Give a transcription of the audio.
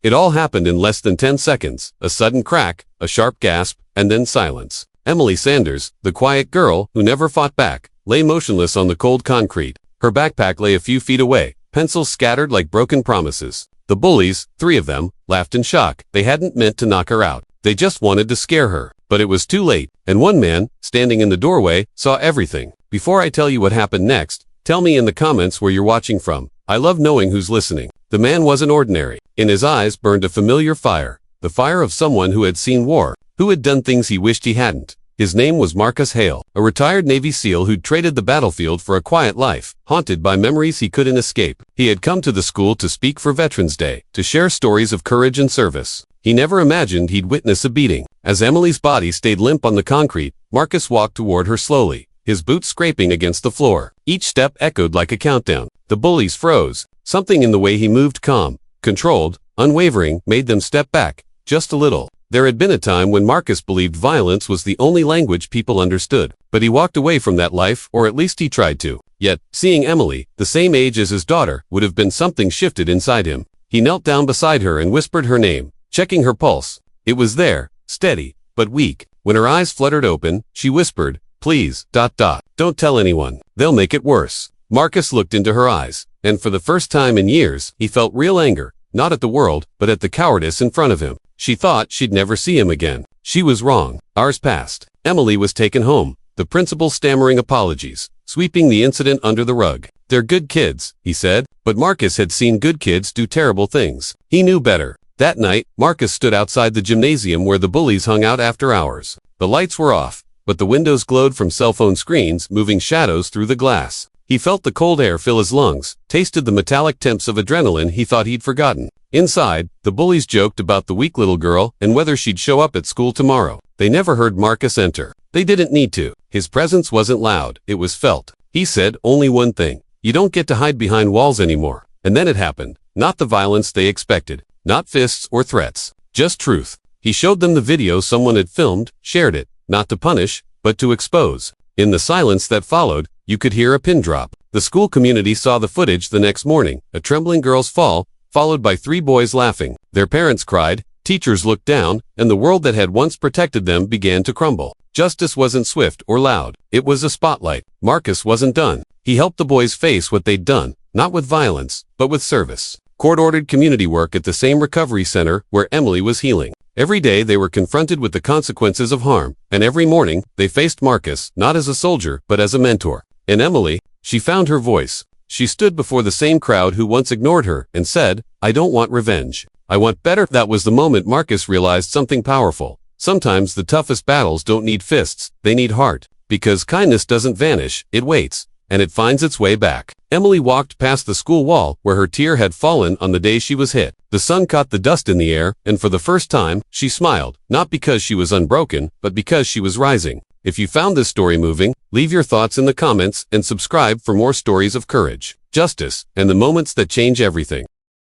It all happened in less than 10 seconds, a sudden crack, a sharp gasp, and then silence. Emily Sanders, the quiet girl who never fought back, lay motionless on the cold concrete. Her backpack lay a few feet away, pencils scattered like broken promises. The bullies, 3 of them, laughed in shock. They hadn't meant to knock her out. They just wanted to scare her. But it was too late, and one man, standing in the doorway, saw everything. Before I tell you what happened next, tell me in the comments where you're watching from. I love knowing who's listening. The man wasn't ordinary. In his eyes burned a familiar fire. The fire of someone who had seen war, who had done things he wished he hadn't. His name was Marcus Hale, a retired Navy SEAL who'd traded the battlefield for a quiet life, haunted by memories he couldn't escape. He had come to the school to speak for Veterans Day, to share stories of courage and service. He never imagined he'd witness a beating. As Emily's body stayed limp on the concrete, Marcus walked toward her slowly, his boots scraping against the floor. Each step echoed like a countdown. The bullies froze. Something in the way he moved, calm, controlled, unwavering, made them step back, just a little. There had been a time when Marcus believed violence was the only language people understood, but he walked away from that life, or at least he tried to. Yet, seeing Emily, the same age as his daughter, would have been something shifted inside him. He knelt down beside her and whispered her name, checking her pulse. It was there, steady, but weak. When her eyes fluttered open, she whispered, "Please, don't tell anyone. They'll make it worse." Marcus looked into her eyes, and for the first time in years, he felt real anger, not at the world, but at the cowardice in front of him. She thought she'd never see him again. She was wrong. Hours passed. Emily was taken home, the principal stammering apologies, sweeping the incident under the rug. "They're good kids," he said, but Marcus had seen good kids do terrible things. He knew better. That night, Marcus stood outside the gymnasium where the bullies hung out after hours. The lights were off, but the windows glowed from cell phone screens, moving shadows through the glass. He felt the cold air fill his lungs, tasted the metallic temps of adrenaline he thought he'd forgotten. Inside, the bullies joked about the weak little girl and whether she'd show up at school tomorrow. They never heard Marcus enter. They didn't need to. His presence wasn't loud, it was felt. He said only one thing: "You don't get to hide behind walls anymore." And then it happened. Not the violence they expected. Not fists or threats. Just truth. He showed them the video someone had filmed, shared it, not to punish, but to expose. In the silence that followed, you could hear a pin drop. The school community saw the footage the next morning, a trembling girl's fall, followed by 3 boys laughing. Their parents cried, teachers looked down, and the world that had once protected them began to crumble. Justice wasn't swift or loud. It was a spotlight. Marcus wasn't done. He helped the boys face what they'd done, not with violence, but with service. Court-ordered community work at the same recovery center where Emily was healing. Every day they were confronted with the consequences of harm, and every morning they faced Marcus, not as a soldier, but as a mentor. In Emily, she found her voice. She stood before the same crowd who once ignored her and said, "I don't want revenge. I want better." That was the moment Marcus realized something powerful. Sometimes the toughest battles don't need fists, they need heart. Because kindness doesn't vanish, it waits, and it finds its way back. Emily walked past the school wall where her tear had fallen on the day she was hit. The sun caught the dust in the air, and for the first time, she smiled, not because she was unbroken, but because she was rising. If you found this story moving, leave your thoughts in the comments and subscribe for more stories of courage, justice, and the moments that change everything.